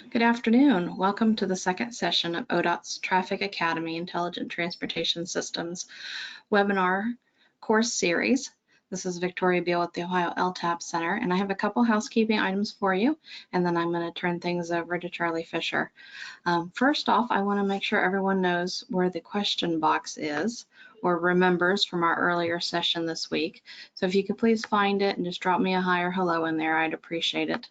Good afternoon. Welcome to the second session of ODOT's Traffic Academy Intelligent Transportation Systems webinar course series. This is Victoria Beal at the Ohio LTAP Center, and I have a couple housekeeping items for you, and then I'm going to turn things over to Charlie Fisher. First off, I want to make sure everyone knows where the question box is, or remembers from our earlier session this week. So if you could please find it and just drop me a hi or hello in there, I'd appreciate it.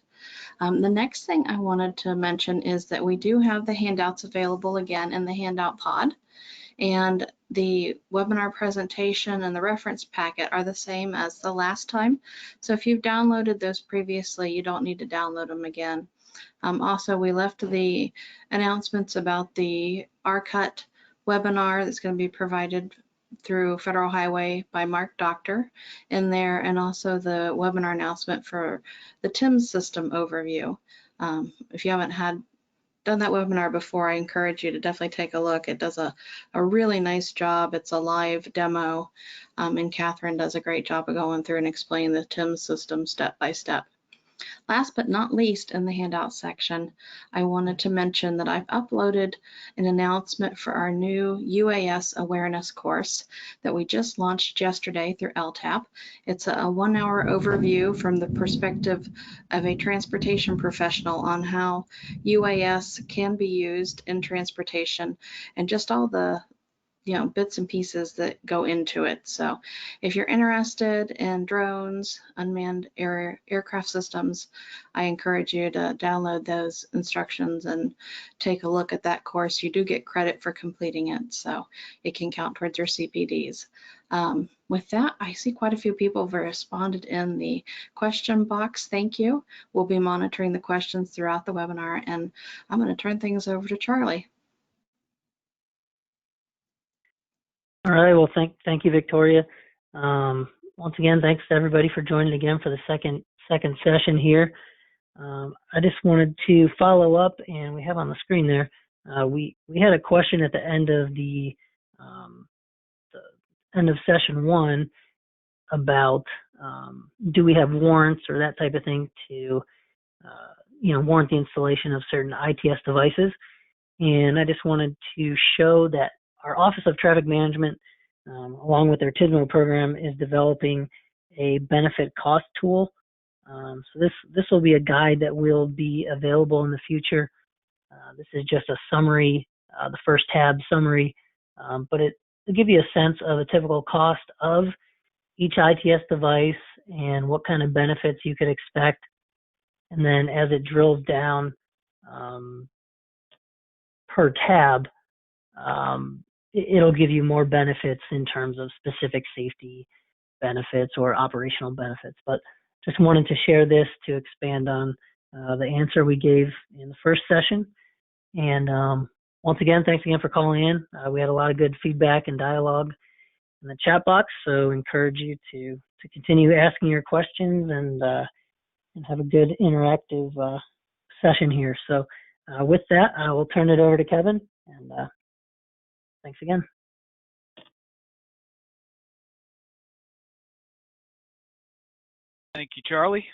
The next thing I wanted to mention is that we do have the handouts available again in the handout pod, and the webinar presentation and the reference packet are the same as the last time. So if you've downloaded those previously, you don't need to download them again. Also, we left the announcements about the RCUT webinar that's going to be provided through Federal Highway by Mark Doctor in there, and also the webinar announcement for the TIMS system overview. If you haven't done that webinar before, I encourage you to definitely take a look. It does a really nice job. It's a live demo, and Catherine does a great job of going through and explaining the TIMS system step by step. Last but not least, in the handout section, I wanted to mention that I've uploaded an announcement for our new UAS awareness course that we just launched yesterday through LTAP. It's a 1-hour overview from the perspective of a transportation professional on how UAS can be used in transportation and just all the bits and pieces that go into it. So if you're interested in drones, unmanned aircraft systems, I encourage you to download those instructions and take a look at that course. You do get credit for completing it, so it can count towards your CPDs. With that, I see quite a few people have responded in the question box. Thank you. We'll be monitoring the questions throughout the webinar, and I'm going to turn things over to Charlie. All right, well, thank you, Victoria. Once again, thanks to everybody for joining again for the second session here. I just wanted to follow up, and we have on the screen there, we had a question at the end of the end of session 1 about do we have warrants or that type of thing to warrant the installation of certain ITS devices. And I just wanted to show that our Office of Traffic Management, along with their TISMO program, is developing a benefit cost tool. So this will be a guide that will be available in the future. This is just a summary, the first tab summary, but it'll give you a sense of a typical cost of each ITS device and what kind of benefits you could expect. And then as it drills down per tab, it'll give you more benefits in terms of specific safety benefits or operational benefits. But just wanted to share this to expand on the answer we gave in the first session. And once again, thanks again for calling in. We had a lot of good feedback and dialogue in the chat box, so encourage you to continue asking your questions and have a good interactive session here. So with that, I will turn it over to Kevin, and thanks again. Thank you, Charlie.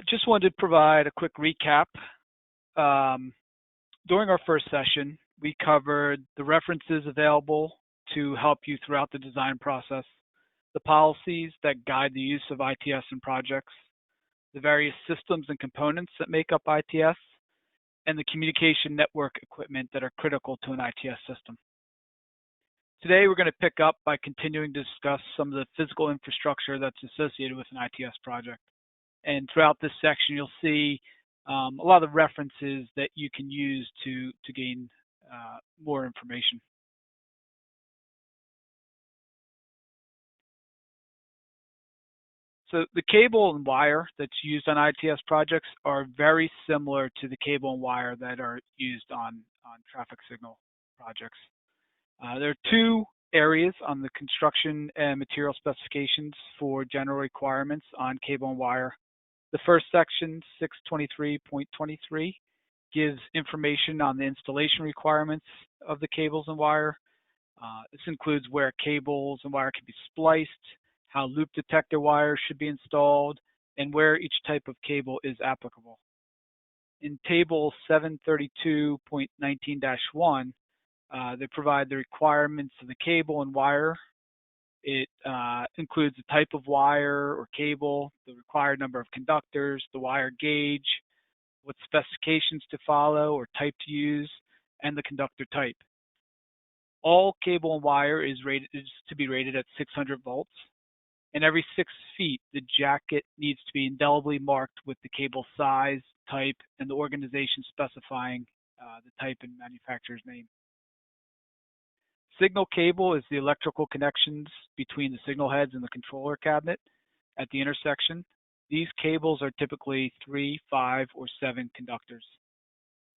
Just wanted to provide a quick recap. During our first session, we covered the references available to help you throughout the design process, the policies that guide the use of ITS in projects, the various systems and components that make up ITS, and the communication network equipment that are critical to an ITS system. Today, we're going to pick up by continuing to discuss some of the physical infrastructure that's associated with an ITS project. And throughout this section, you'll see a lot of the references that you can use to gain more information. So the cable and wire that's used on ITS projects are very similar to the cable and wire that are used on traffic signal projects. There are 2 areas on the construction and material specifications for general requirements on cable and wire. The first section, 623.23, gives information on the installation requirements of the cables and wire. This includes where cables and wire can be spliced, how loop detector wires should be installed, and where each type of cable is applicable. In Table 732.19-1, they provide the requirements of the cable and wire. It includes the type of wire or cable, the required number of conductors, the wire gauge, what specifications to follow or type to use, and the conductor type. All cable and wire is to be rated at 600 volts, and every 6 feet, the jacket needs to be indelibly marked with the cable size, type, and the organization specifying the type and manufacturer's name. Signal cable is the electrical connections between the signal heads and the controller cabinet at the intersection. These cables are typically 3, 5, or 7 conductors.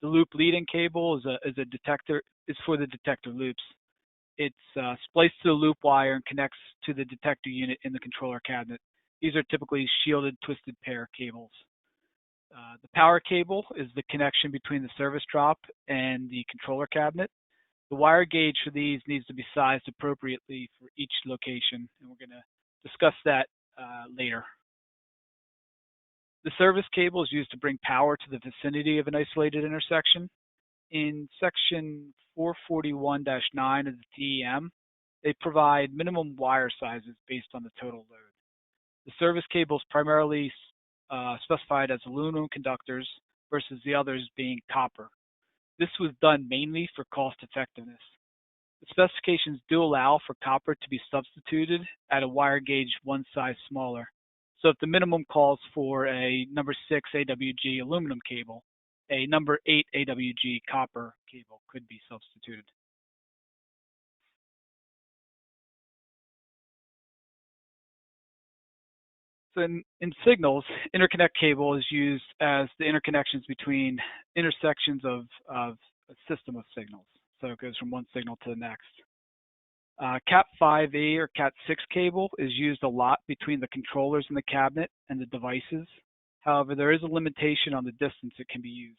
The loop leading cable is for the detector loops. It's spliced to the loop wire and connects to the detector unit in the controller cabinet. These are typically shielded twisted pair cables. The power cable is the connection between the service drop and the controller cabinet. The wire gauge for these needs to be sized appropriately for each location, and we're going to discuss that later. The service cable is used to bring power to the vicinity of an isolated intersection. In section 441-9 of the TEM, they provide minimum wire sizes based on the total load. The service cable is primarily specified as aluminum conductors versus the others being copper. This was done mainly for cost effectiveness. The specifications do allow for copper to be substituted at a wire gauge one size smaller. So if the minimum calls for a number 6 AWG aluminum cable, a number 8 AWG copper cable could be substituted. So in signals, interconnect cable is used as the interconnections between intersections of a system of signals. So it goes from one signal to the next. Cat 5e or Cat 6 cable is used a lot between the controllers in the cabinet and the devices. However, there is a limitation on the distance it can be used.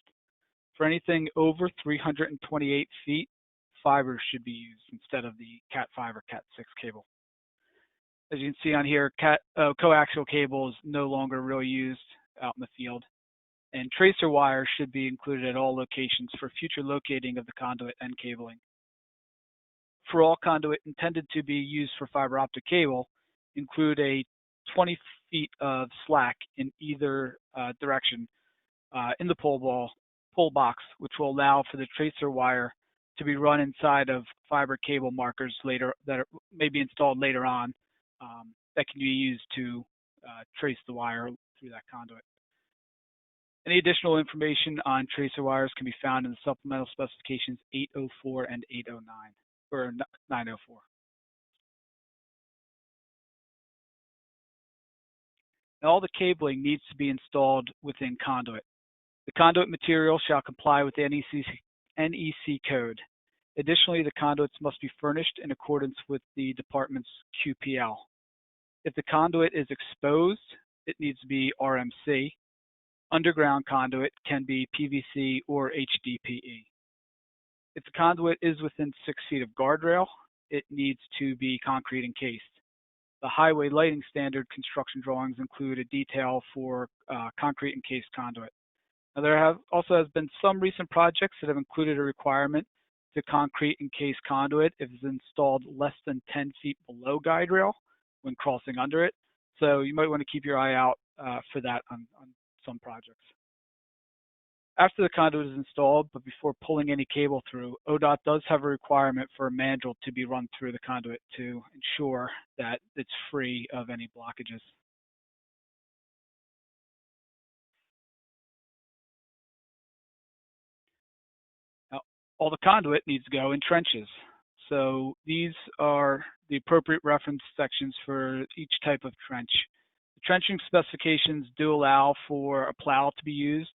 For anything over 328 feet, fiber should be used instead of the Cat 5 or Cat 6 cable. As you can see on here, coaxial cable is no longer really used out in the field, and tracer wire should be included at all locations for future locating of the conduit and cabling. For all conduit intended to be used for fiber optic cable, include a 20 feet of slack in either direction in the pull box, which will allow for the tracer wire to be run inside of fiber cable markers that may be installed later on that can be used to trace the wire through that conduit. Any additional information on tracer wires can be found in the supplemental specifications 804 and 809, or 904. Now, all the cabling needs to be installed within conduit. The conduit material shall comply with the NEC code. Additionally, the conduits must be furnished in accordance with the department's QPL. If the conduit is exposed, it needs to be RMC. Underground conduit can be PVC or HDPE. If the conduit is within 6 feet of guardrail, it needs to be concrete encased. The highway lighting standard construction drawings include a detail for concrete encased conduit. Now, there also has been some recent projects that have included a requirement to concrete encased conduit if it's installed less than 10 feet below guide rail when crossing under it. So you might want to keep your eye out for that on some projects. After the conduit is installed, but before pulling any cable through, ODOT does have a requirement for a mandrel to be run through the conduit to ensure that it's free of any blockages. Now, all the conduit needs to go in trenches. So these are the appropriate reference sections for each type of trench. The trenching specifications do allow for a plow to be used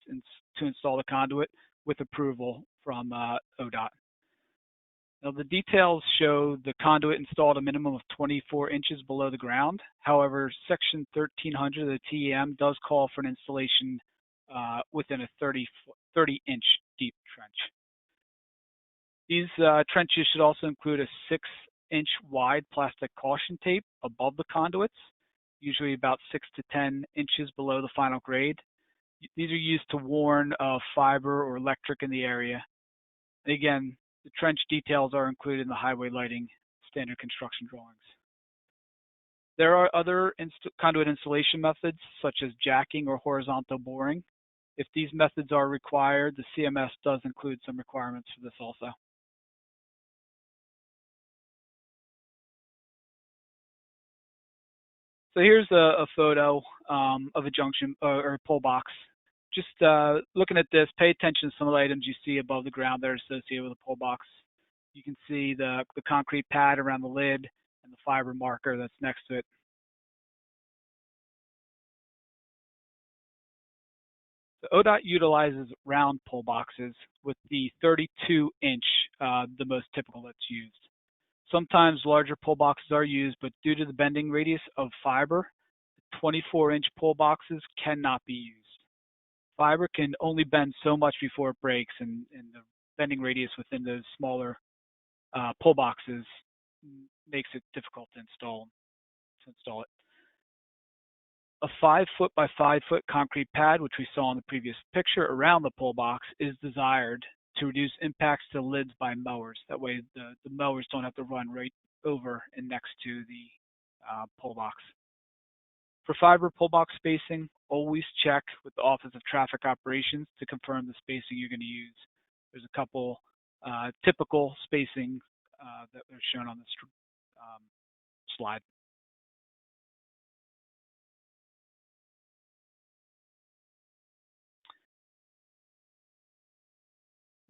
to install the conduit with approval from ODOT. Now, the details show the conduit installed a minimum of 24 inches below the ground. However, section 1300 of the TEM does call for an installation within a 30-inch deep trench. These trenches should also include a 6-inch wide plastic caution tape above the conduits, usually about 6 to 10 inches below the final grade. These are used to warn of fiber or electric in the area. And again, the trench details are included in the highway lighting standard construction drawings. There are other conduit installation methods, such as jacking or horizontal boring. If these methods are required, the CMS does include some requirements for this also. So here's a photo of a junction or a pull box. Just looking at this, pay attention to some of the items you see above the ground that are associated with a pull box. You can see the concrete pad around the lid and the fiber marker that's next to it. So ODOT utilizes round pull boxes with the 32-inch, the most typical that's used. Sometimes larger pull boxes are used, but due to the bending radius of fiber, 24-inch pull boxes cannot be used. Fiber can only bend so much before it breaks, and the bending radius within those smaller pull boxes makes it difficult to install it. A 5-foot by 5-foot concrete pad, which we saw in the previous picture around the pull box, is desired to reduce impacts to lids by mowers. That way the mowers don't have to run right over and next to the pull box. For fiber pull box spacing, always check with the Office of Traffic Operations to confirm the spacing you're going to use. There's a couple typical spacing that are shown on this slide.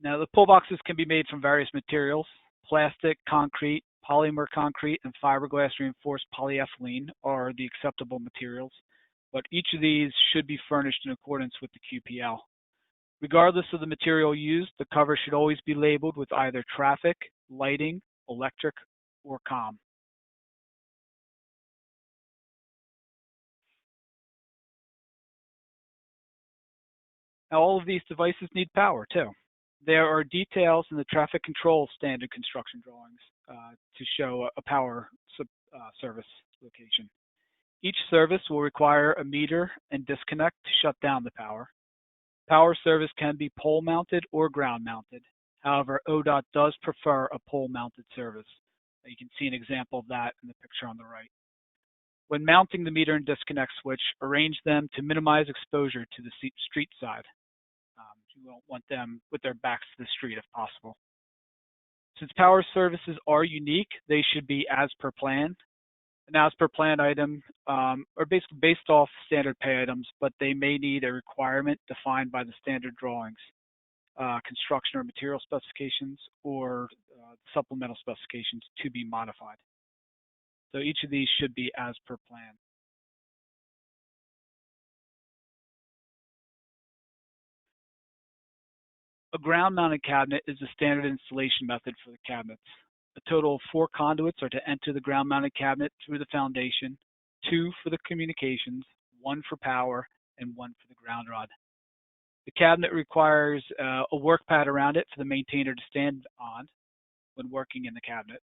Now, the pull boxes can be made from various materials. Plastic, concrete, polymer concrete, and fiberglass reinforced polyethylene are the acceptable materials, but each of these should be furnished in accordance with the QPL. Regardless of the material used, the cover should always be labeled with either traffic, lighting, electric, or comm. Now, all of these devices need power too. There are details in the traffic control standard construction drawings to show a power service location. Each service will require a meter and disconnect to shut down the power. Power service can be pole mounted or ground mounted. However, ODOT does prefer a pole mounted service. You can see an example of that in the picture on the right. When mounting the meter and disconnect switch, arrange them to minimize exposure to the street side. You won't want them with their backs to the street if possible. Since power services are unique, they should be as per plan. An as per plan item are basically based off standard pay items, but they may need a requirement defined by the standard drawings, construction or material specifications, or supplemental specifications to be modified. So each of these should be as per plan. A ground-mounted cabinet is the standard installation method for the cabinets. A total of 4 conduits are to enter the ground-mounted cabinet through the foundation, 2 for the communications, 1 for power, and 1 for the ground rod. The cabinet requires a work pad around it for the maintainer to stand on when working in the cabinet.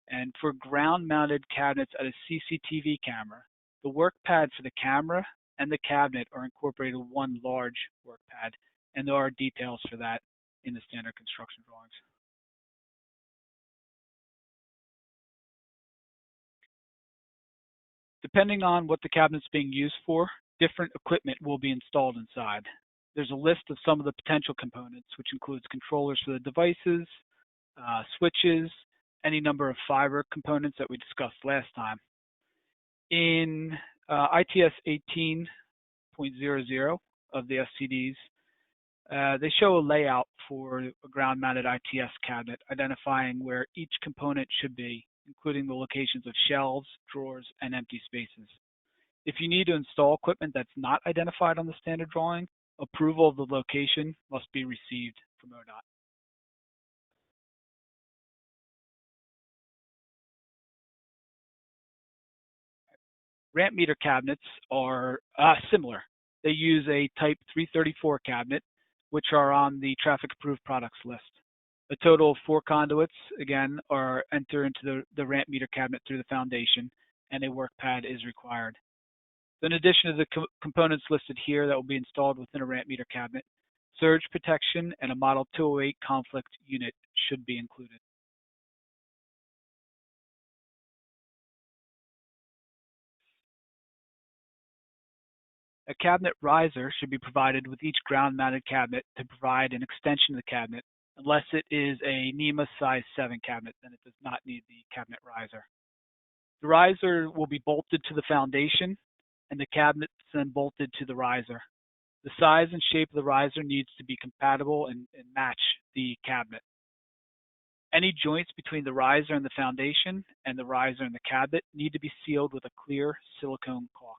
And for ground-mounted cabinets at a CCTV camera, the work pad for the camera and the cabinet are incorporated in one large work pad, and there are details for that in the standard construction drawings. Depending on what the cabinet's being used for, different equipment will be installed inside. There's a list of some of the potential components, which includes controllers for the devices, switches, any number of fiber components that we discussed last time. In ITS 18.00 of the SCDs, they show a layout for a ground-mounted ITS cabinet, identifying where each component should be, including the locations of shelves, drawers, and empty spaces. If you need to install equipment that's not identified on the standard drawing, approval of the location must be received from ODOT. Ramp meter cabinets are similar. They use a Type 334 cabinet, which are on the traffic approved products list. A total of 4 conduits, again, are enter into the ramp meter cabinet through the foundation, and a work pad is required. So in addition to the components listed here that will be installed within a ramp meter cabinet, surge protection and a Model 208 conflict unit should be included. A cabinet riser should be provided with each ground-mounted cabinet to provide an extension of the cabinet. Unless it is a NEMA size 7 cabinet, then it does not need the cabinet riser. The riser will be bolted to the foundation, and the cabinet is then bolted to the riser. The size and shape of the riser needs to be compatible and match the cabinet. Any joints between the riser and the foundation and the riser and the cabinet need to be sealed with a clear silicone caulk.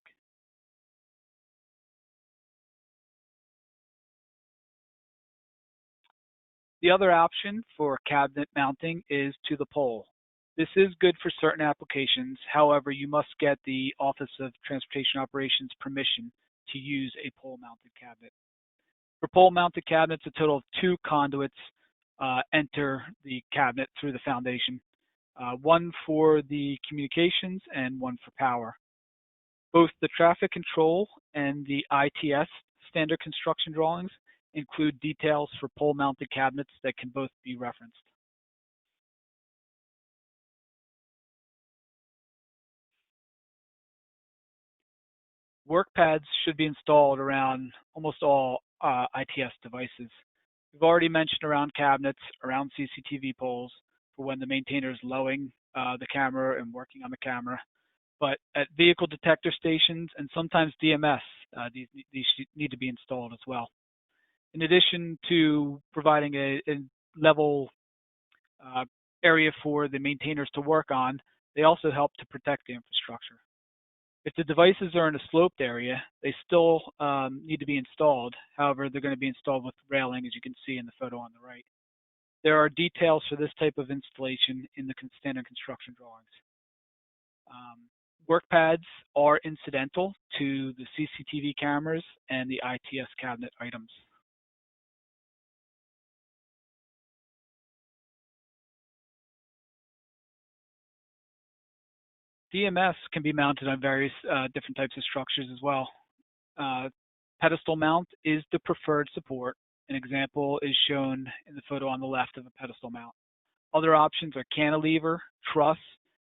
The other option for cabinet mounting is to the pole. This is good for certain applications. However, you must get the Office of Transportation Operations permission to use a pole-mounted cabinet. For pole-mounted cabinets, a total of 2 conduits enter the cabinet through the foundation, one for the communications and one for power. Both the traffic control and the ITS standard construction drawings include details for pole-mounted cabinets that can both be referenced. Work pads should be installed around almost all ITS devices. We've already mentioned around cabinets, around CCTV poles for when the maintainer is lowering the camera and working on the camera. But at vehicle detector stations and sometimes DMS, these need to be installed as well. In addition to providing a level area for the maintainers to work on, they also help to protect the infrastructure. If the devices are in a sloped area, they still need to be installed. However, they're going to be installed with railing, as you can see in the photo on the right. There are details for this type of installation in the standard construction drawings. Work pads are incidental to the CCTV cameras and the ITS cabinet items. DMS can be mounted on various different types of structures as well. Pedestal mount is the preferred support. An example is shown in the photo on the left of a pedestal mount. Other options are cantilever, truss,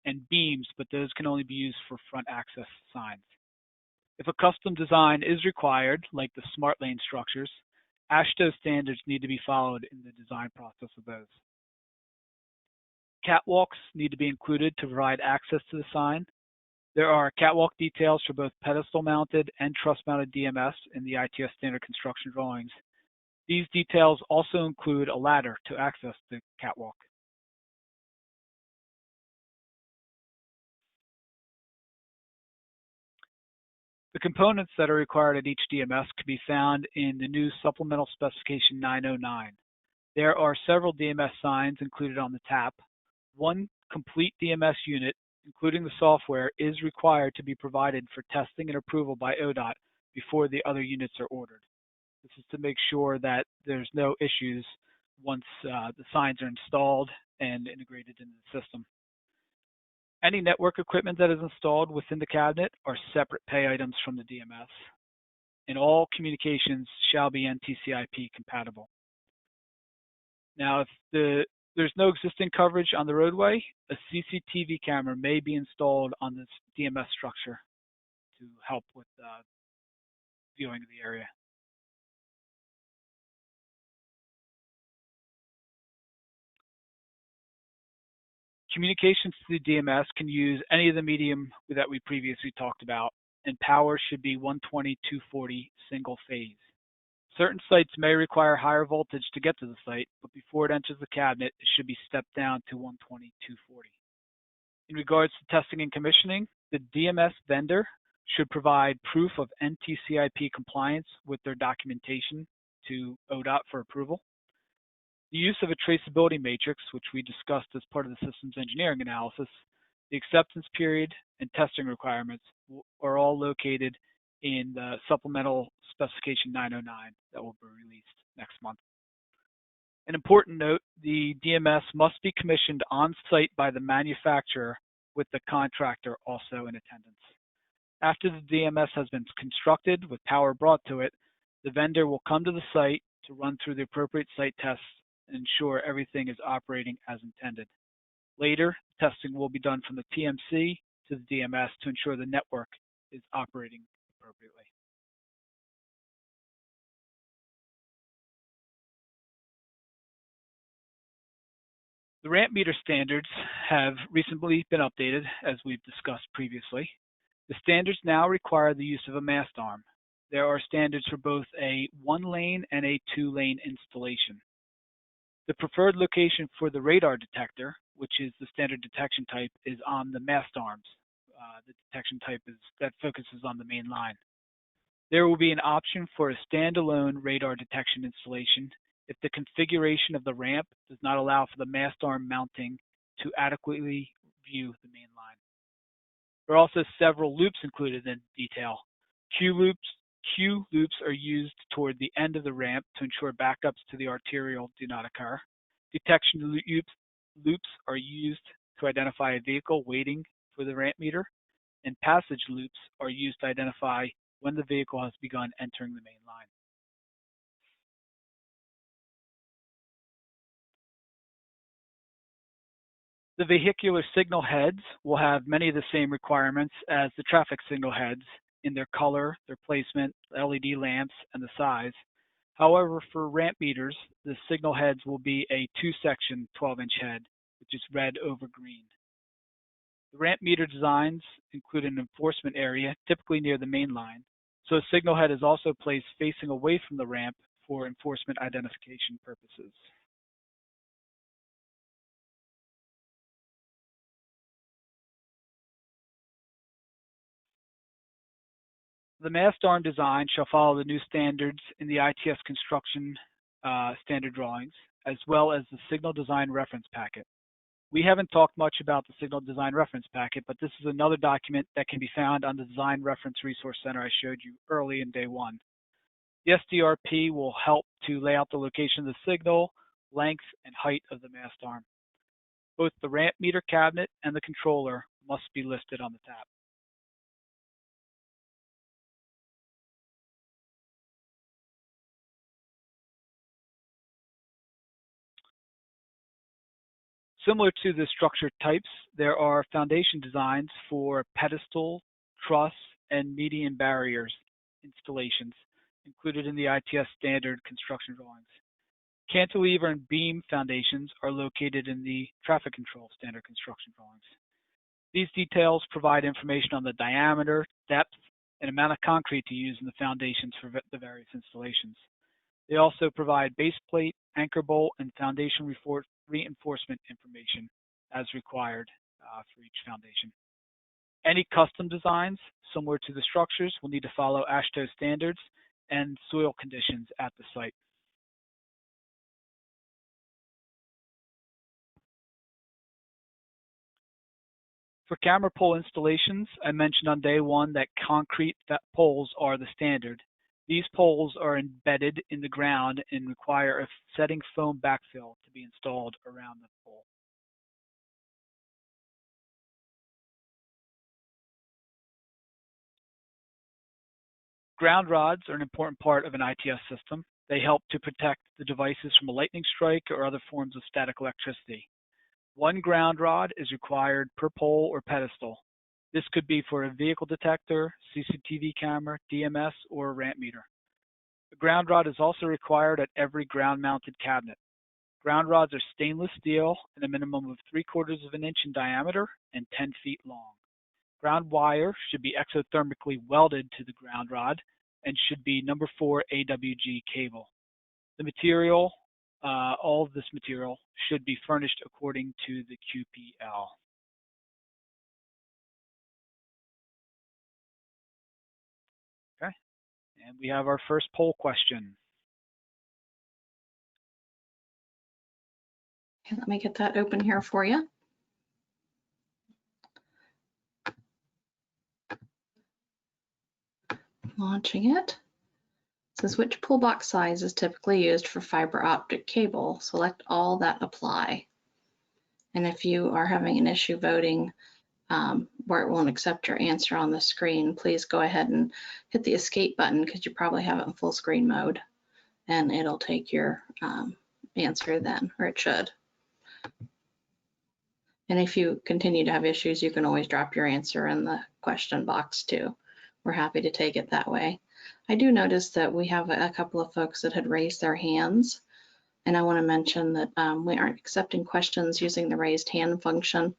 and beams, but those can only be used for front access signs. If a custom design is required, like the smart lane structures, AASHTO standards need to be followed in the design process of those. Catwalks need to be included to provide access to the sign. There are catwalk details for both pedestal mounted and truss mounted DMS in the ITS standard construction drawings. These details also include a ladder to access the catwalk. The components that are required at each DMS can be found in the new Supplemental Specification 909. There are several DMS signs included on the TAP. One complete DMS unit, including the software, is required to be provided for testing and approval by ODOT before the other units are ordered. This is to make sure that there's no issues once the signs are installed and integrated into the system. Any network equipment that is installed within the cabinet are separate pay items from the DMS, and all communications shall be NTCIP compatible. Now, if there's no existing coverage on the roadway, a CCTV camera may be installed on this DMS structure to help with viewing of the area. Communications to the DMS can use any of the medium that we previously talked about, and power should be 120/240 single phase. Certain sites may require higher voltage to get to the site, but before it enters the cabinet, it should be stepped down to 120/240. In regards to testing and commissioning, the DMS vendor should provide proof of NTCIP compliance with their documentation to ODOT for approval. The use of a traceability matrix, which we discussed as part of the systems engineering analysis, the acceptance period, and testing requirements are all located in the Supplemental Specification 909 that will be released next month. An important note, the DMS must be commissioned on site by the manufacturer with the contractor also in attendance. After the DMS has been constructed with power brought to it, the vendor will come to the site to run through the appropriate site tests and ensure everything is operating as intended. Later, testing will be done from the TMC to the DMS to ensure the network is operating appropriately. The ramp meter standards have recently been updated, as we've discussed previously. The standards now require the use of a mast arm. There are standards for both a 1-lane and a 2-lane installation. The preferred location for the radar detector, which is the standard detection type, is on the mast arms. The detection type that focuses on the main line. There will be an option for a standalone radar detection installation if the configuration of the ramp does not allow for the mast arm mounting to adequately view the main line. There are also several loops included in detail. Q loops are used toward the end of the ramp to ensure backups to the arterial do not occur. Detection loops are used to identify a vehicle waiting for the ramp meter, and passage loops are used to identify when the vehicle has begun entering the main line. The vehicular signal heads will have many of the same requirements as the traffic signal heads in their color, their placement, LED lamps, and the size. However, for ramp meters, the signal heads will be a 2-section 12-inch head, which is red over green. The ramp meter designs include an enforcement area, typically near the main line, so a signal head is also placed facing away from the ramp for enforcement identification purposes. The mast arm design shall follow the new standards in the ITS construction standard drawings, as well as the signal design reference packet. We haven't talked much about the signal design reference packet, but this is another document that can be found on the Design Reference Resource Center I showed you early in day one. The SDRP will help to lay out the location of the signal, length, and height of the mast arm. Both the ramp meter cabinet and the controller must be listed on the tab. Similar to the structure types, there are foundation designs for pedestal, truss, and median barriers installations included in the ITS standard construction drawings. Cantilever and beam foundations are located in the traffic control standard construction drawings. These details provide information on the diameter, depth, and amount of concrete to use in the foundations for the various installations. They also provide base plate, anchor bolt, and foundation reinforcement information as required for each foundation. Any custom designs similar to the structures will need to follow AASHTO standards and soil conditions at the site. For camera pole installations, I mentioned on day one that concrete poles are the standard. These poles are embedded in the ground and require a setting foam backfill to be installed around the pole. Ground rods are an important part of an ITS system. They help to protect the devices from a lightning strike or other forms of static electricity. One ground rod is required per pole or pedestal. This could be for a vehicle detector, CCTV camera, DMS, or a ramp meter. A ground rod is also required at every ground-mounted cabinet. Ground rods are stainless steel and a minimum of 3/4 of an inch in diameter and 10 feet long. Ground wire should be exothermically welded to the ground rod and should be number 4 AWG cable. The material, all of this material, should be furnished according to the QPL. Okay, and we have our first poll question. Okay, let me get that open here for you. Launching it. It says, which pull box size is typically used for fiber optic cable? Select all that apply. And if you are having an issue voting, where it won't accept your answer on the screen, please go ahead and hit the escape button because you probably have it in full screen mode, and it'll take your answer then, or it should. And if you continue to have issues, you can always drop your answer in the question box too. We're happy to take it that way. I do notice that we have a couple of folks that had raised their hands, and I want to mention that we aren't accepting questions using the raised hand function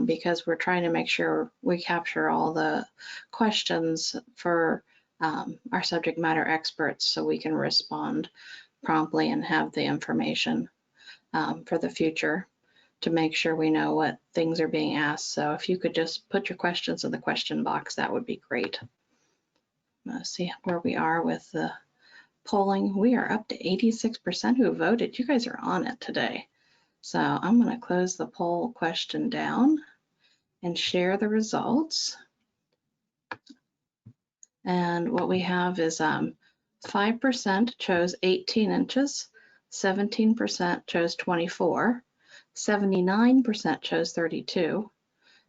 because we're trying to make sure we capture all the questions for our subject matter experts so we can respond promptly and have the information for the future to make sure we know what things are being asked. So if you could just put your questions in the question box, that would be great. Let's see where we are with the polling. We are up to 86% who voted. You guys are on it today. So I'm going to close the poll question down and share the results. And what we have is 5% chose 18 inches, 17% chose 24, 79% chose 32,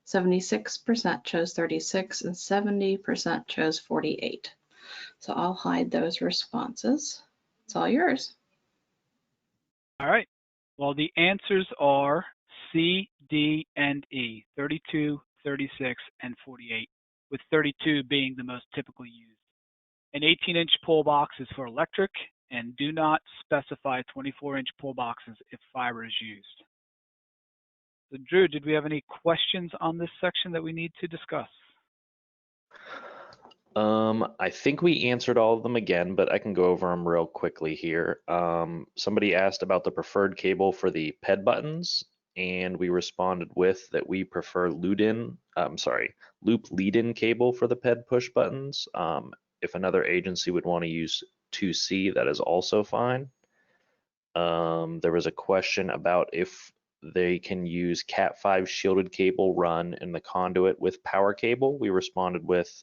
76% chose 36, and 70% chose 48. So I'll hide those responses. It's all yours. All right. Well, the answers are C, D, and E, 32, 36, and 48, with 32 being the most typically used. An 18-inch pull box is for electric, and do not specify 24-inch pull boxes if fiber is used. So Drew, did we have any questions on this section that we need to discuss? I think we answered all of them again, but I can go over them real quickly here. Somebody asked about the preferred cable for the PED buttons, and we responded with that we prefer loop lead-in cable for the PED push buttons. If another agency would want to use 2C, that is also fine. There was a question about if they can use Cat5 shielded cable run in the conduit with power cable. We responded with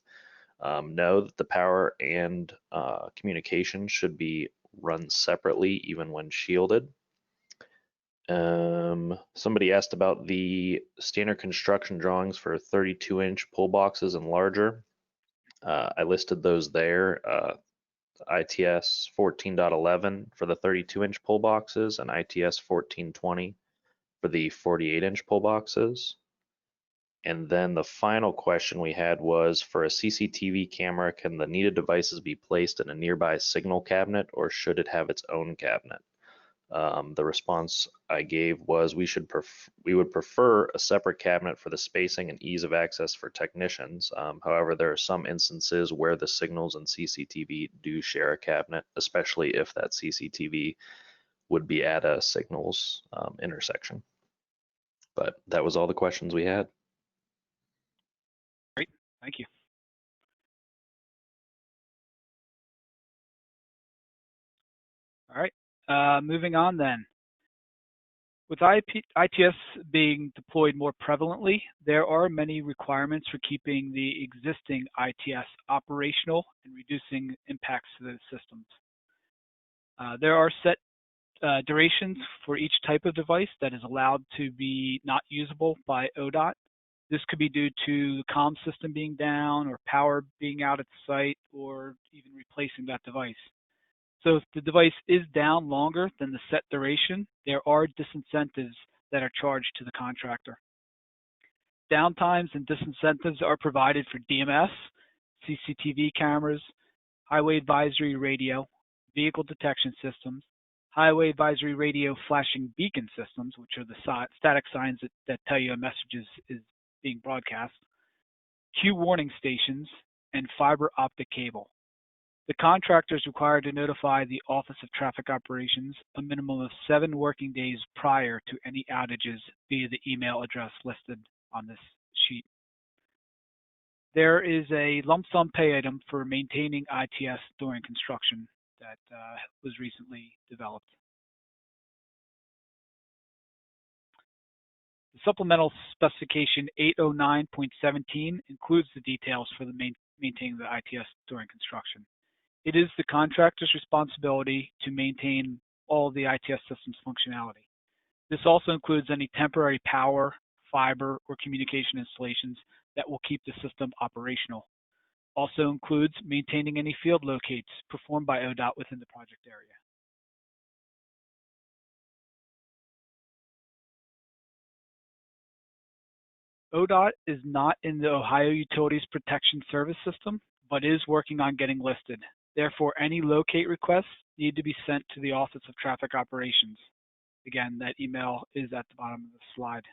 no, that the power and communication should be run separately even when shielded. Somebody asked about the standard construction drawings for 32-inch pull boxes and larger. I listed those there. ITS 14.11 for the 32-inch pull boxes and ITS 1420 for the 48-inch pull boxes. And then the final question we had was, for a CCTV camera, can the needed devices be placed in a nearby signal cabinet, or should it have its own cabinet? The response I gave was we would prefer a separate cabinet for the spacing and ease of access for technicians. However, there are some instances where the signals and CCTV do share a cabinet, especially if that CCTV would be at a signals intersection. But that was all the questions we had. Great, thank you. All right, moving on then. With ITS being deployed more prevalently, there are many requirements for keeping the existing ITS operational and reducing impacts to the systems. There are set durations for each type of device that is allowed to be not usable by ODOT. This could be due to the comm system being down, or power being out at the site, or even replacing that device. So if the device is down longer than the set duration, there are disincentives that are charged to the contractor. Downtimes and disincentives are provided for DMS, CCTV cameras, highway advisory radio, vehicle detection systems, highway advisory radio flashing beacon systems, which are the static signs that tell you a message is being broadcast, queue warning stations, and fiber optic cable. The contractor is required to notify the Office of Traffic Operations a minimum of 7 working days prior to any outages via the email address listed on this sheet. There is a lump sum pay item for maintaining ITS during construction that was recently developed. The supplemental specification 809.17 includes the details for the maintaining the ITS during construction. It is the contractor's responsibility to maintain all of the ITS system's functionality. This also includes any temporary power, fiber, or communication installations that will keep the system operational. Also includes maintaining any field locates performed by ODOT within the project area. ODOT is not in the Ohio Utilities Protection Service System, but is working on getting listed. Therefore, any locate requests need to be sent to the Office of Traffic Operations. Again, that email is at the bottom of the slide.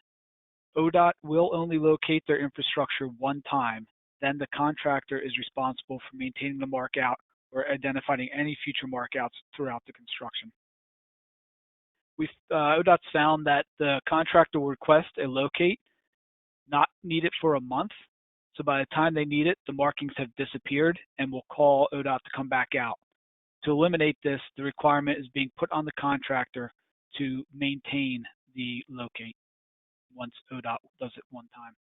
ODOT will only locate their infrastructure one time. Then the contractor is responsible for maintaining the mark out or identifying any future mark outs throughout the construction. ODOT's found that the contractor will request a locate, not need it for a month. So by the time they need it, the markings have disappeared and will call ODOT to come back out. To eliminate this, the requirement is being put on the contractor to maintain the locate once ODOT does it one time.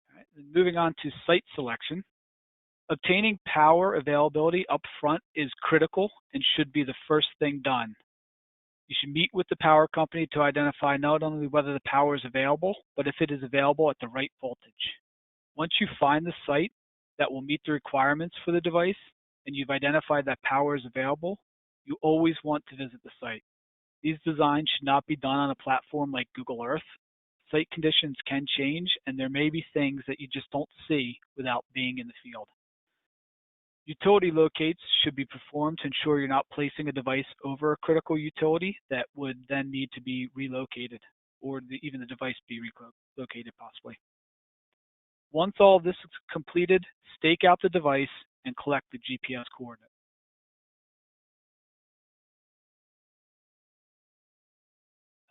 All right, then moving on to site selection. Obtaining power availability up front is critical and should be the first thing done. You should meet with the power company to identify not only whether the power is available, but if it is available at the right voltage. Once you find the site that will meet the requirements for the device and you've identified that power is available, you always want to visit the site. These designs should not be done on a platform like Google Earth. Site conditions can change and there may be things that you just don't see without being in the field. Utility locates should be performed to ensure you're not placing a device over a critical utility that would then need to be relocated, or even the device be relocated possibly. Once all of this is completed, stake out the device and collect the GPS coordinate.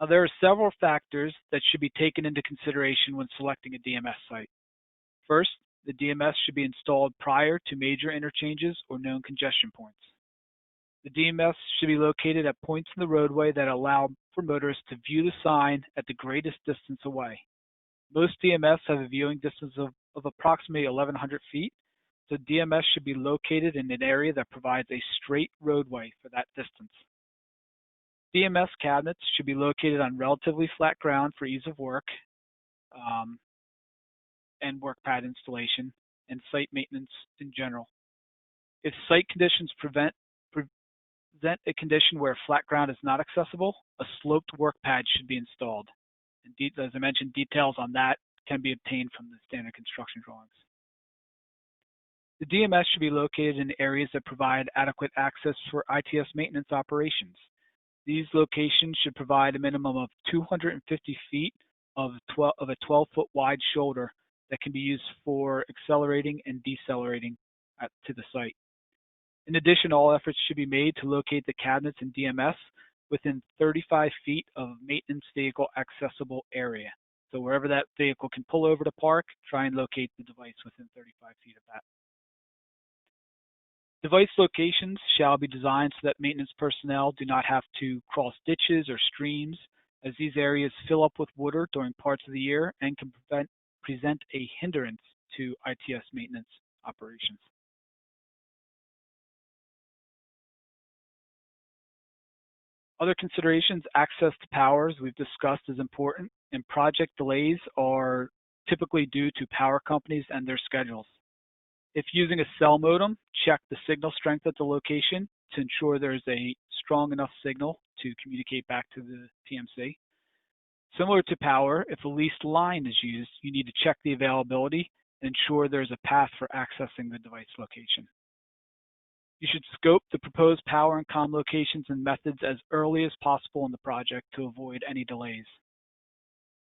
Now, there are several factors that should be taken into consideration when selecting a DMS site. First, the DMS should be installed prior to major interchanges or known congestion points. The DMS should be located at points in the roadway that allow for motorists to view the sign at the greatest distance away. Most DMS have a viewing distance of approximately 1,100 feet, so DMS should be located in an area that provides a straight roadway for that distance. DMS cabinets should be located on relatively flat ground for ease of work, and work pad installation and site maintenance in general. If site conditions present a condition where flat ground is not accessible, a sloped work pad should be installed. And as I mentioned, details on that can be obtained from the standard construction drawings. The DMS should be located in areas that provide adequate access for ITS maintenance operations. These locations should provide a minimum of 250 feet of a 12-foot wide shoulder that can be used for accelerating and decelerating to the site. In addition, all efforts should be made to locate the cabinets and DMS within 35 feet of maintenance vehicle accessible area. So wherever that vehicle can pull over to park, try and locate the device within 35 feet of that. Device locations shall be designed so that maintenance personnel do not have to cross ditches or streams, as these areas fill up with water during parts of the year and can present a hindrance to ITS maintenance operations. Other considerations, access to power, as we've discussed, is important, and project delays are typically due to power companies and their schedules. If using a cell modem, check the signal strength at the location to ensure there's a strong enough signal to communicate back to the TMC. Similar to power, if a leased line is used, you need to check the availability and ensure there's a path for accessing the device location. You should scope the proposed power and comm locations and methods as early as possible in the project to avoid any delays.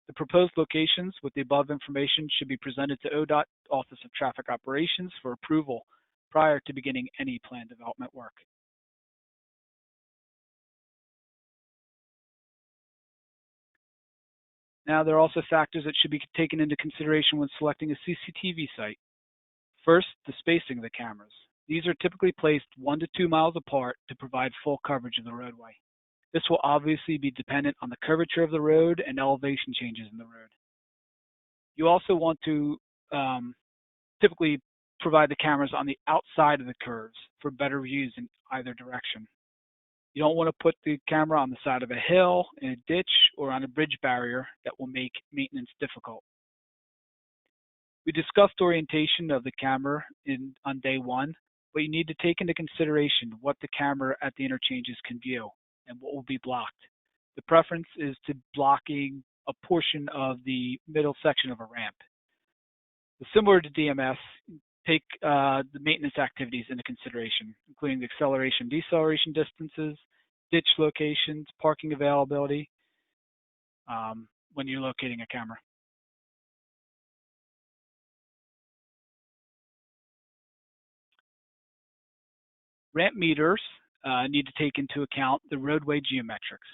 The proposed locations with the above information should be presented to ODOT Office of Traffic Operations for approval prior to beginning any plan development work. Now, there are also factors that should be taken into consideration when selecting a CCTV site. First, the spacing of the cameras. These are typically placed 1 to 2 miles apart to provide full coverage of the roadway. This will obviously be dependent on the curvature of the road and elevation changes in the road. You also want to typically provide the cameras on the outside of the curves for better views in either direction. You don't want to put the camera on the side of a hill, in a ditch, or on a bridge barrier that will make maintenance difficult. We discussed orientation of the camera on day one, but you need to take into consideration what the camera at the interchanges can view and what will be blocked. The preference is to blocking a portion of the middle section of a ramp. Similar to DMS, take the maintenance activities into consideration, including the acceleration, deceleration distances, ditch locations, parking availability when you're locating a camera. Ramp meters need to take into account the roadway geometrics.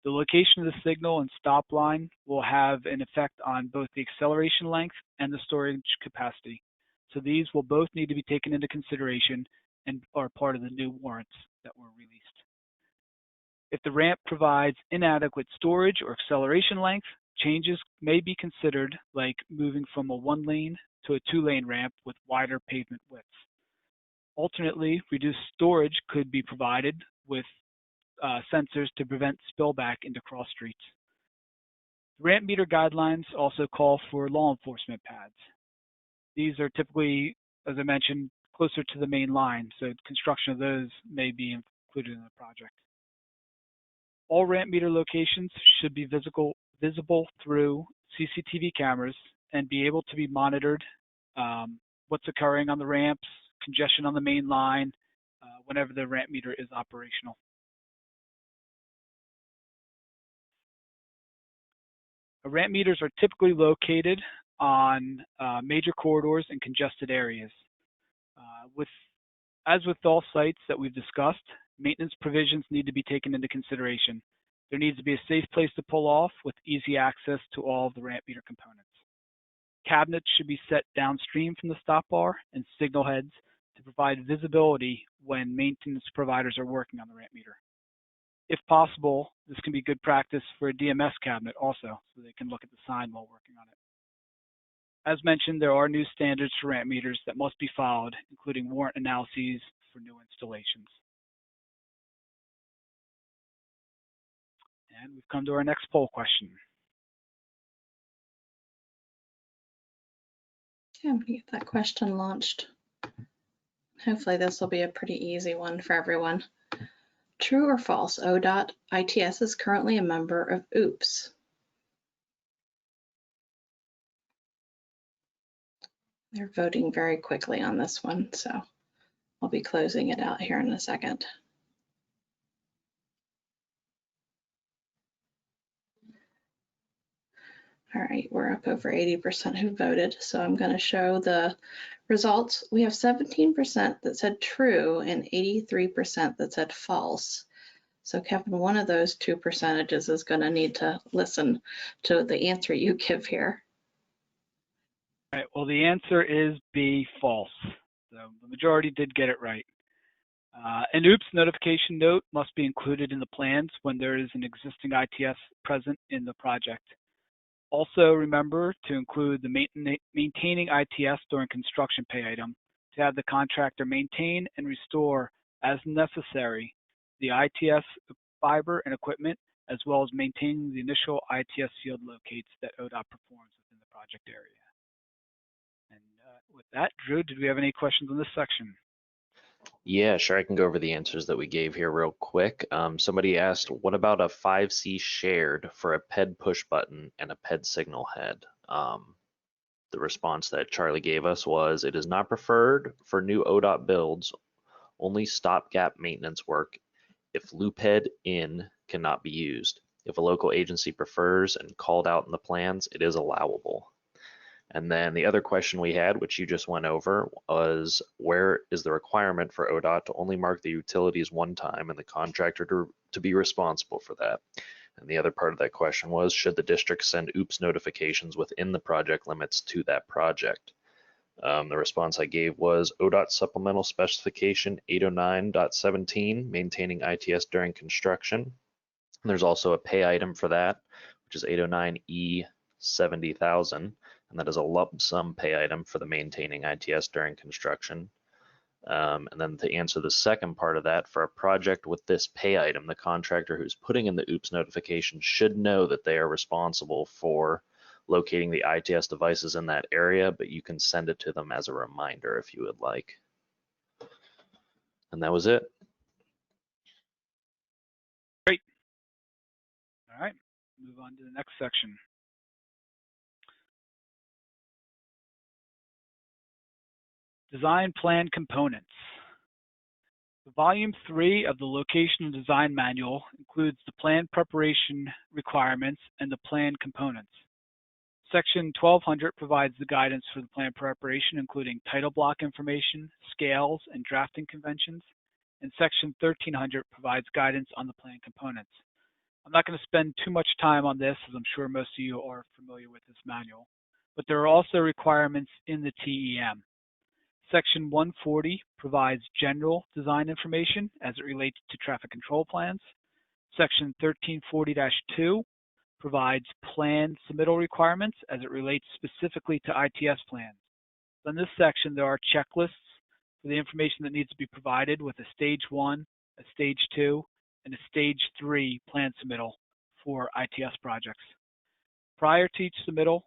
The location of the signal and stop line will have an effect on both the acceleration length and the storage capacity. So these will both need to be taken into consideration and are part of the new warrants that were released. If the ramp provides inadequate storage or acceleration length, changes may be considered, like moving from a 1-lane to a 2-lane ramp with wider pavement widths. Alternately, reduced storage could be provided with sensors to prevent spillback into cross streets. The ramp meter guidelines also call for law enforcement pads. These are typically, as I mentioned, closer to the main line, so construction of those may be included in the project. All ramp meter locations should be visible through CCTV cameras and be able to be monitored, what's occurring on the ramps, congestion on the main line, whenever the ramp meter is operational. Ramp meters are typically located on major corridors and congested areas. As with all sites that we've discussed, maintenance provisions need to be taken into consideration. There needs to be a safe place to pull off with easy access to all of the ramp meter components. Cabinets should be set downstream from the stop bar and signal heads to provide visibility when maintenance providers are working on the ramp meter. If possible, this can be good practice for a DMS cabinet also, so they can look at the sign while working on it. As mentioned, there are new standards for ramp meters that must be followed, including warrant analyses for new installations. And we've come to our next poll question. Yeah, I'm gonna get that question launched. Hopefully this will be a pretty easy one for everyone. True or false, ODOT ITS is currently a member of OOPS. They're voting very quickly on this one, so I'll be closing it out here in a second. All right, we're up over 80% who voted, so I'm going to show the results. We have 17% that said true and 83% that said false. So Kevin, one of those two percentages is going to need to listen to the answer you give here. All right, well, the answer is B, false. So the majority did get it right. An OOPS notification note must be included in the plans when there is an existing ITS present in the project. Also remember to include the maintaining ITS during construction pay item to have the contractor maintain and restore as necessary the ITS fiber and equipment, as well as maintaining the initial ITS field locates that ODOT performs within the project area. And with that, Drew, did we have any questions on this section? Yeah, sure. I can go over the answers that we gave here real quick. Somebody asked, what about a 5C shared for a PED push button and a PED signal head? The response that Charlie gave us was, it is not preferred for new ODOT builds, only stopgap maintenance work if loop head in cannot be used. If a local agency prefers and called out in the plans, it is allowable. And then the other question we had, which you just went over, was where is the requirement for ODOT to only mark the utilities one time and the contractor to be responsible for that? And the other part of that question was, should the district send OOPS notifications within the project limits to that project? The response I gave was ODOT Supplemental Specification 809.17, maintaining ITS during construction. And there's also a pay item for that, which is 809E 70,000. And that is a lump sum pay item for the maintaining ITS during construction. And then to answer the second part of that, for a project with this pay item, the contractor who's putting in the OOPS notification should know that they are responsible for locating the ITS devices in that area, but you can send it to them as a reminder if you would like. And that was it. Great. All right, move on to the next section. Design plan components. The Volume 3 of the Location and Design Manual includes the plan preparation requirements and the plan components. Section 1200 provides the guidance for the plan preparation, including title block information, scales, and drafting conventions. And Section 1300 provides guidance on the plan components. I'm not going to spend too much time on this, as I'm sure most of you are familiar with this manual, but there are also requirements in the TEM. Section 140 provides general design information as it relates to traffic control plans. Section 1340-2 provides plan submittal requirements as it relates specifically to ITS plans. So in this section, there are checklists for the information that needs to be provided with a Stage 1, a Stage 2, and a Stage 3 plan submittal for ITS projects. Prior to each submittal,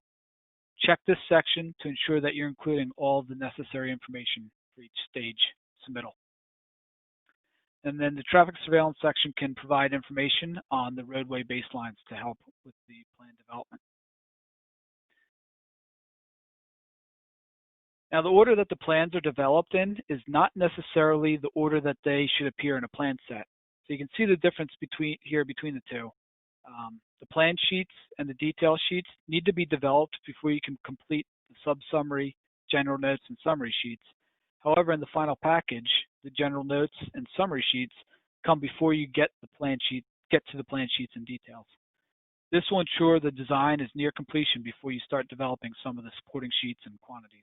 check this section to ensure that you're including all of the necessary information for each stage submittal. And then the traffic surveillance section can provide information on the roadway baselines to help with the plan development. Now, the order that the plans are developed in is not necessarily the order that they should appear in a plan set. So you can see the difference between the two. The plan sheets and the detail sheets need to be developed before you can complete the subsummary, general notes, and summary sheets. However, in the final package, the general notes and summary sheets come before you get to the plan sheets and details. This will ensure the design is near completion before you start developing some of the supporting sheets and quantities.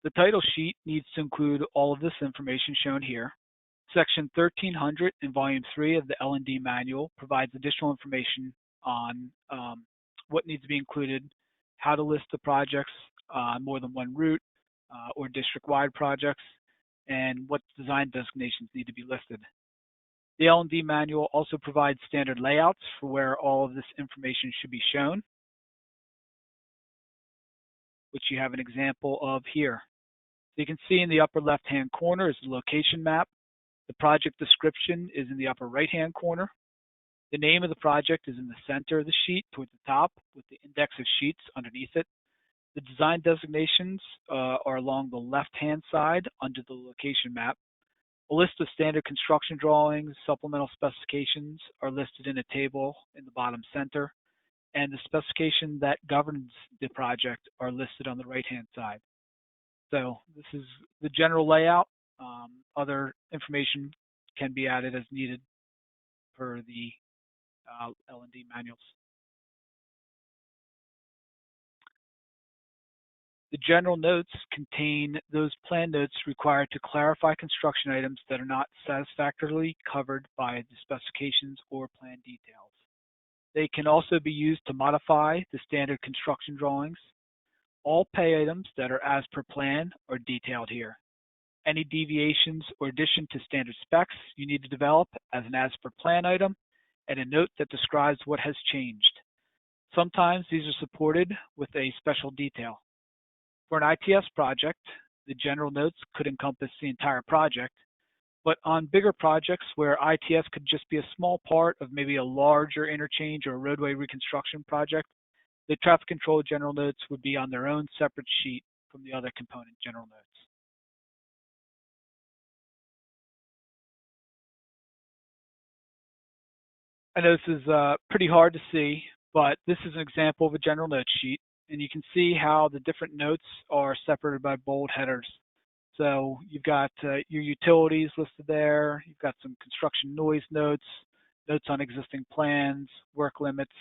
The title sheet needs to include all of this information shown here. Section 1300 in Volume 3 of the L&D Manual provides additional information on what needs to be included, how to list the projects on more than one route or district-wide projects, and what design designations need to be listed. The L&D Manual also provides standard layouts for where all of this information should be shown, which you have an example of here. So you can see in the upper left-hand corner is the location map. The project description is in the upper right-hand corner. The name of the project is in the center of the sheet toward the top with the index of sheets underneath it. The design designations are along the left-hand side under the location map. A list of standard construction drawings, supplemental specifications are listed in a table in the bottom center, and the specification that governs the project are listed on the right-hand side. So this is the general layout. Other information can be added as needed per the L&D manuals. The general notes contain those plan notes required to clarify construction items that are not satisfactorily covered by the specifications or plan details. They can also be used to modify the standard construction drawings. All pay items that are as per plan are detailed here. Any deviations or addition to standard specs you need to develop as an as per plan item and a note that describes what has changed. Sometimes these are supported with a special detail. For an ITS project, the general notes could encompass the entire project, but on bigger projects where ITS could just be a small part of maybe a larger interchange or roadway reconstruction project, the traffic control general notes would be on their own separate sheet from the other component general notes. I know this is pretty hard to see, but this is an example of a general note sheet, and you can see how the different notes are separated by bold headers. So you've got your utilities listed there, you've got some construction noise notes, notes on existing plans, work limits.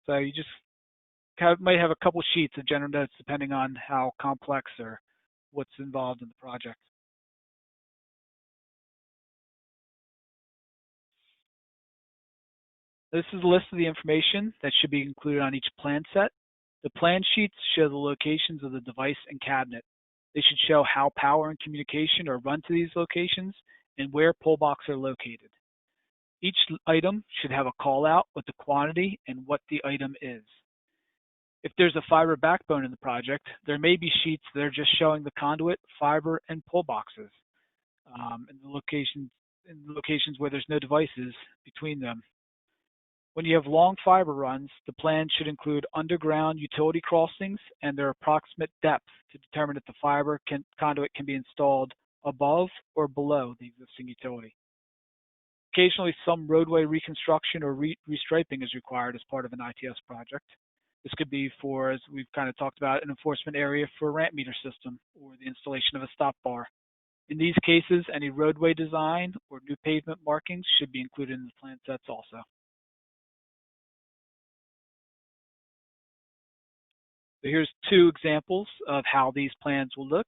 So you just might have a couple sheets of general notes depending on how complex or what's involved in the project. This is a list of the information that should be included on each plan set. The plan sheets show the locations of the device and cabinet. They should show how power and communication are run to these locations and where pull boxes are located. Each item should have a call out with the quantity and what the item is. If there's a fiber backbone in the project, there may be sheets that are just showing the conduit, fiber, and pull boxes in the locations where there's no devices between them. When you have long fiber runs, the plan should include underground utility crossings and their approximate depth to determine if the fiber conduit can be installed above or below the existing utility. Occasionally, some roadway reconstruction or restriping is required as part of an ITS project. This could be for, as we've kind of talked about, an enforcement area for a ramp meter system or the installation of a stop bar. In these cases, any roadway design or new pavement markings should be included in the plan sets also. So here's two examples of how these plans will look.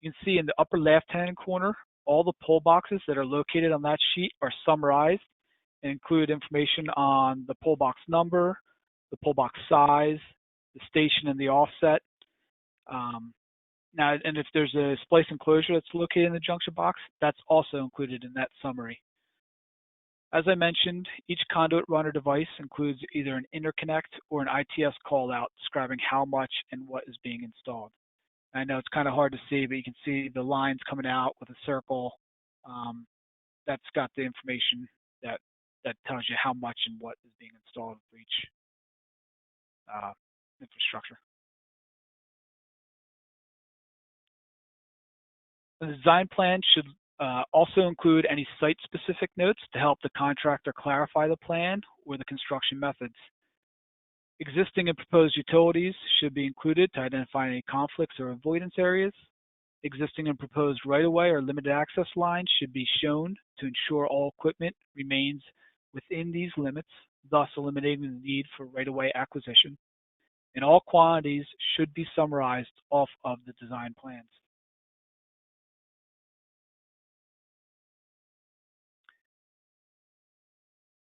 You can see in the upper left-hand corner, all the pull boxes that are located on that sheet are summarized and include information on the pull box number, the pull box size, the station and the offset. Now, and if there's a splice enclosure that's located in the junction box, that's also included in that summary. As I mentioned, each conduit runner device includes either an interconnect or an ITS callout describing how much and what is being installed. I know it's kind of hard to see, but you can see the lines coming out with a circle. That's got the information that tells you how much and what is being installed for each infrastructure. The design plan should also include any site-specific notes to help the contractor clarify the plan or the construction methods. Existing and proposed utilities should be included to identify any conflicts or avoidance areas. Existing and proposed right-of-way or limited access lines should be shown to ensure all equipment remains within these limits, thus eliminating the need for right-of-way acquisition. And all quantities should be summarized off of the design plans.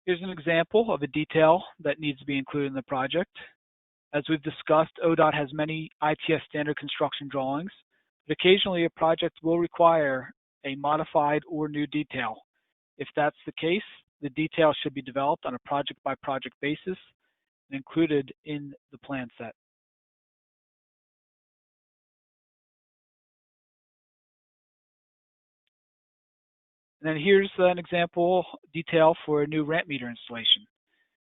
Here's an example of a detail that needs to be included in the project. As we've discussed, ODOT has many ITS standard construction drawings, but occasionally a project will require a modified or new detail. If that's the case, the detail should be developed on a project-by-project basis and included in the plan set. And then here's an example detail for a new ramp meter installation.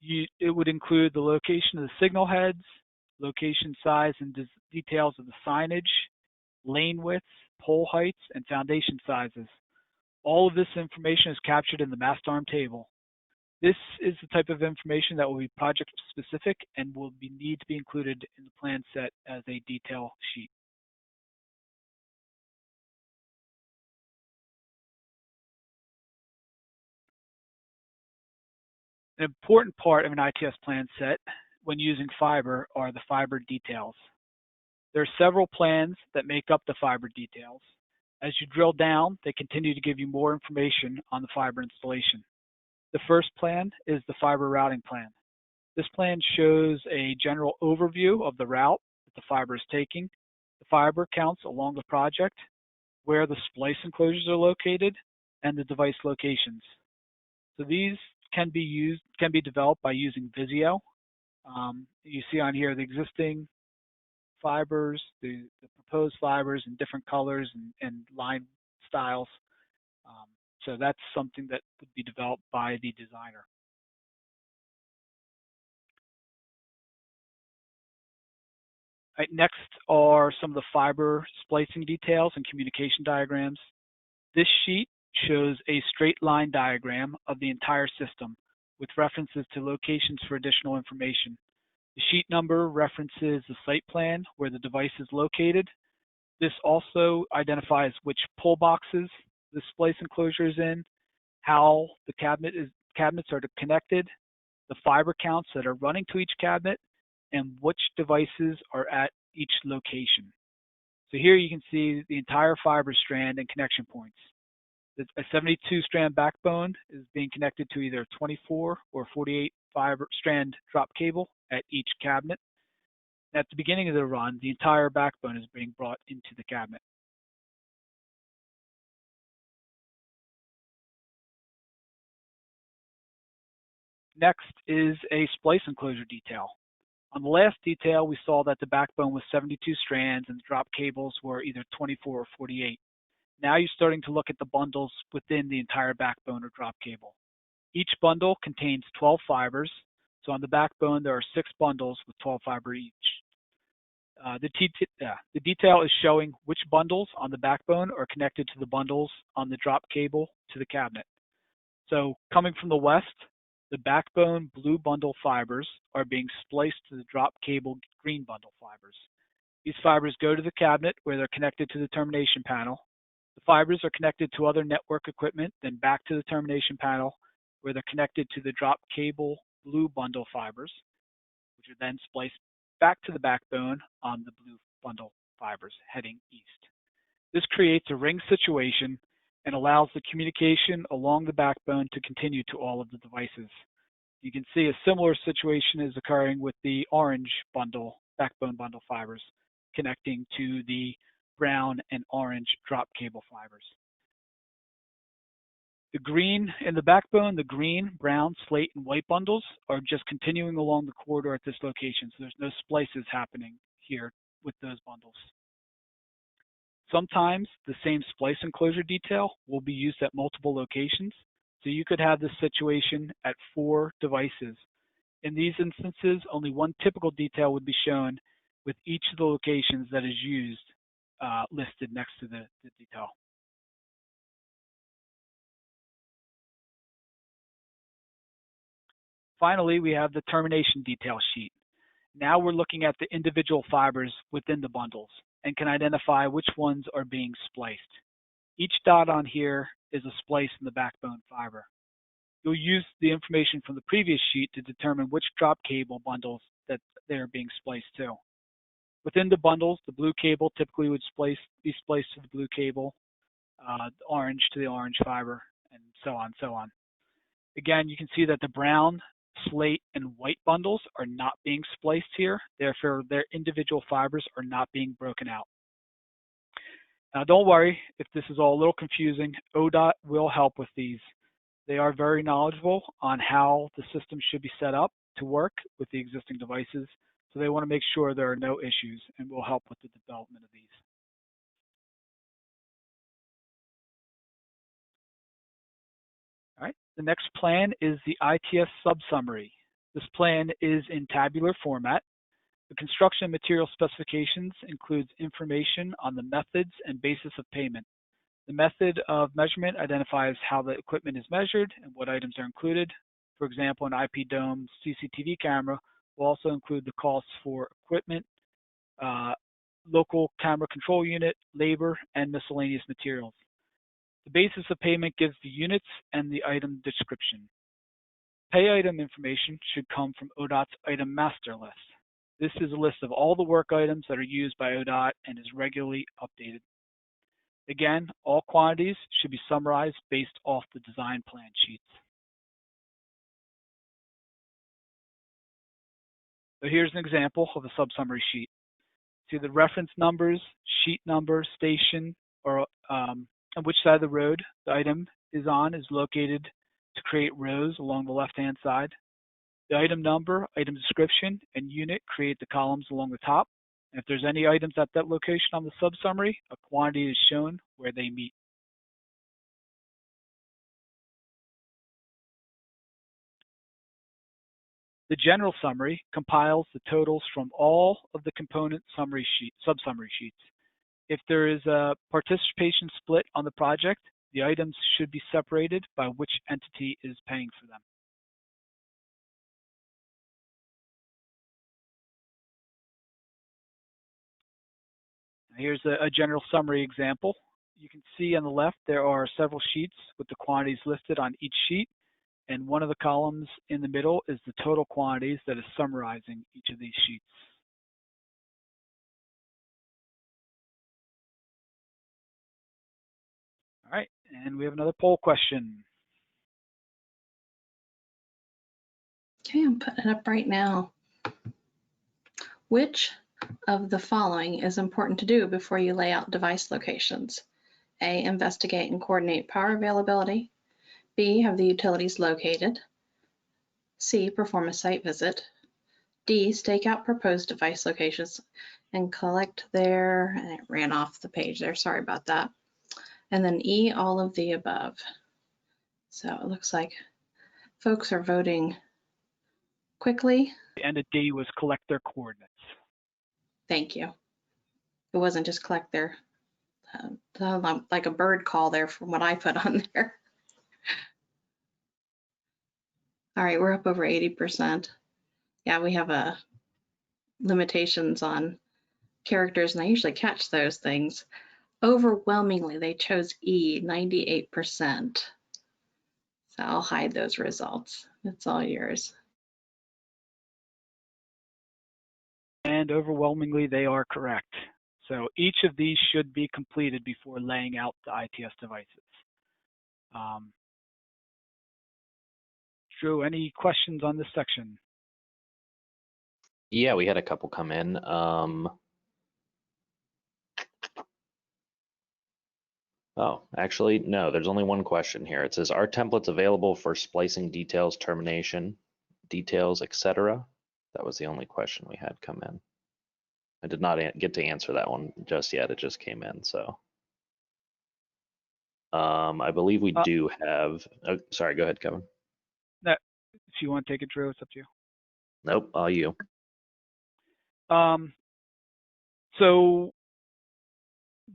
It would include the location of the signal heads, location size and details of the signage, lane widths, pole heights, and foundation sizes. All of this information is captured in the Mast Arm table. This is the type of information that will be project specific and will need to be included in the plan set as a detail sheet. An important part of an ITS plan set when using fiber are the fiber details. There are several plans that make up the fiber details. As you drill down, they continue to give you more information on the fiber installation. The first plan is the fiber routing plan. This plan shows a general overview of the route that the fiber is taking, the fiber counts along the project, where the splice enclosures are located, and the device locations. So these can be developed by using Visio. You see on here the existing fibers, the proposed fibers in different colors and line styles. So that's something that would be developed by the designer. Right, next are some of the fiber splicing details and communication diagrams. This sheet shows a straight line diagram of the entire system with references to locations for additional information. The sheet number references the site plan where the device is located. This also identifies which pull boxes the splice enclosure is in, how the cabinets are connected, the fiber counts that are running to each cabinet, and which devices are at each location. So here you can see the entire fiber strand and connection points. A 72-strand backbone is being connected to either 24 or 48 fiber strand drop cable at each cabinet. At the beginning of the run, the entire backbone is being brought into the cabinet. Next is a splice enclosure detail. On the last detail, we saw that the backbone was 72 strands and the drop cables were either 24 or 48. Now you're starting to look at the bundles within the entire backbone or drop cable. Each bundle contains 12 fibers. So on the backbone, there are 6 bundles with 12 fiber each. The detail is showing which bundles on the backbone are connected to the bundles on the drop cable to the cabinet. So coming from the west, the backbone blue bundle fibers are being spliced to the drop cable green bundle fibers. These fibers go to the cabinet where they're connected to the termination panel. The fibers are connected to other network equipment, then back to the termination panel where they're connected to the drop cable blue bundle fibers, which are then spliced back to the backbone on the blue bundle fibers heading east. This creates a ring situation and allows the communication along the backbone to continue to all of the devices. You can see a similar situation is occurring with the orange backbone bundle fibers connecting to the brown and orange drop cable fibers. The green in the backbone, the green, brown, slate, and white bundles are just continuing along the corridor at this location, so there's no splices happening here with those bundles. Sometimes the same splice enclosure detail will be used at multiple locations, so you could have this situation at 4 devices. In these instances, only one typical detail would be shown with each of the locations that is used listed next to the detail. Finally, we have the termination detail sheet. Now we're looking at the individual fibers within the bundles and can identify which ones are being spliced. Each dot on here is a splice in the backbone fiber. You'll use the information from the previous sheet to determine which drop cable bundles that they're being spliced to. Within the bundles, the blue cable typically would be spliced to the blue cable, the orange to the orange fiber, and so on, so on. Again, you can see that the brown, slate, and white bundles are not being spliced here. Therefore, their individual fibers are not being broken out. Now, don't worry if this is all a little confusing. ODOT will help with these. They are very knowledgeable on how the system should be set up to work with the existing devices. So they want to make sure there are no issues and will help with the development of these. All right, the next plan is the ITF SubSummary. This plan is in tabular format. The construction material specifications includes information on the methods and basis of payment. The method of measurement identifies how the equipment is measured and what items are included. For example, an IP dome CCTV camera will also include the costs for equipment, local camera control unit, labor, and miscellaneous materials. The basis of payment gives the units and the item description. Pay item information should come from ODOT's item master list. This is a list of all the work items that are used by ODOT and is regularly updated. Again, all quantities should be summarized based off the design plan sheets. So here's an example of a sub-summary sheet. See the reference numbers, sheet number, station, or on which side of the road the item is on is located to create rows along the left-hand side. The item number, item description, and unit create the columns along the top. And if there's any items at that location on the sub-summary, a quantity is shown where they meet. The general summary compiles the totals from all of the component sub-summary sheets. If there is a participation split on the project, the items should be separated by which entity is paying for them. Here's a general summary example. You can see on the left there are several sheets with the quantities listed on each sheet, and one of the columns in the middle is the total quantities that is summarizing each of these sheets. All right, and we have another poll question. Okay, I'm putting it up right now. Which of the following is important to do before you lay out device locations? A, investigate and coordinate power availability. B, have the utilities located. C, perform a site visit. D, stake out proposed device locations and collect their, and it ran off the page there, sorry about that. And then E, all of the above. So it looks like folks are voting quickly. And a D was collect their coordinates. Thank you. It wasn't just collect their, like a bird call there from what I put on there. All right, we're up over 80%. Yeah, we have limitations on characters, and I usually catch those things. Overwhelmingly, they chose E, 98%. So I'll hide those results. It's all yours. And overwhelmingly, they are correct. So each of these should be completed before laying out the ITS devices. Drew, any questions on this section? Yeah, we had a couple come in. Oh, actually, no, there's only one question here. It says, are templates available for splicing details, termination details, etc.? That was the only question we had come in. I did not get to answer that one just yet. It just came in, so. I believe we do have, oh, sorry, go ahead, Kevin. If you want to take it, Drew, it's up to you. Nope, all you. So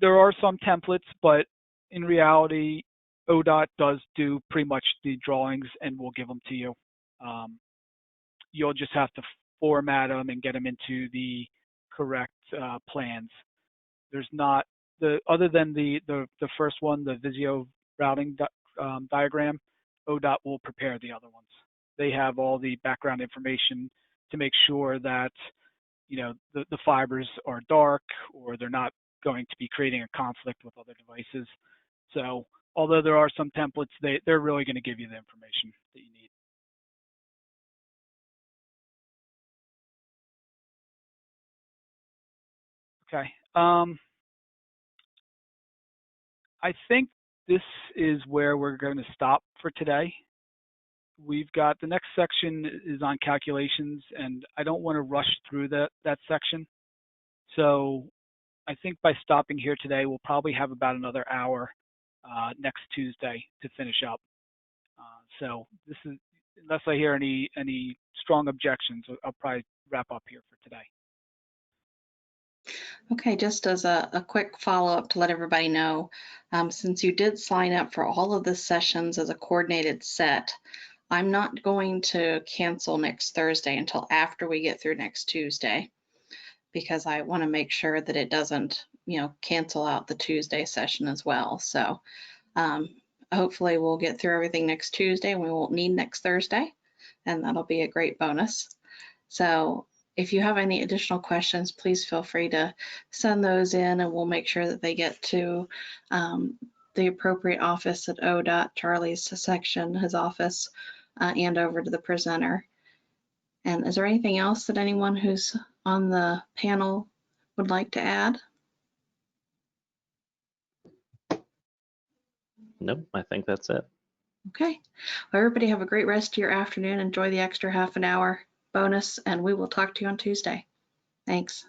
there are some templates, but in reality, ODOT does do pretty much the drawings and we'll give them to you. You'll just have to format them and get them into the correct plans. There's not, other than the first one, the Visio routing diagram, ODOT will prepare the other ones. They have all the background information to make sure that, you know, the fibers are dark or they're not going to be creating a conflict with other devices. So although there are some templates, they're really going to give you the information that you need. Okay. I think this is where we're going to stop for today. We've got the next section is on calculations, and I don't want to rush through that section. So I think by stopping here today, we'll probably have about another hour next Tuesday to finish up. So this is, unless I hear any strong objections, I'll probably wrap up here for today. Okay, just as a quick follow-up to let everybody know, since you did sign up for all of the sessions as a coordinated set, I'm not going to cancel next Thursday until after we get through next Tuesday, because I want to make sure that it doesn't, you know, cancel out the Tuesday session as well. So hopefully we'll get through everything next Tuesday and we won't need next Thursday, and that'll be a great bonus. So if you have any additional questions, please feel free to send those in and we'll make sure that they get to the appropriate office at ODOT, Charlie's section, his office, and over to the presenter. And is there anything else that anyone who's on the panel would like to add? Nope, I think that's it. Okay. Well, everybody have a great rest of your afternoon. Enjoy the extra half an hour bonus, and we will talk to you on Tuesday. Thanks.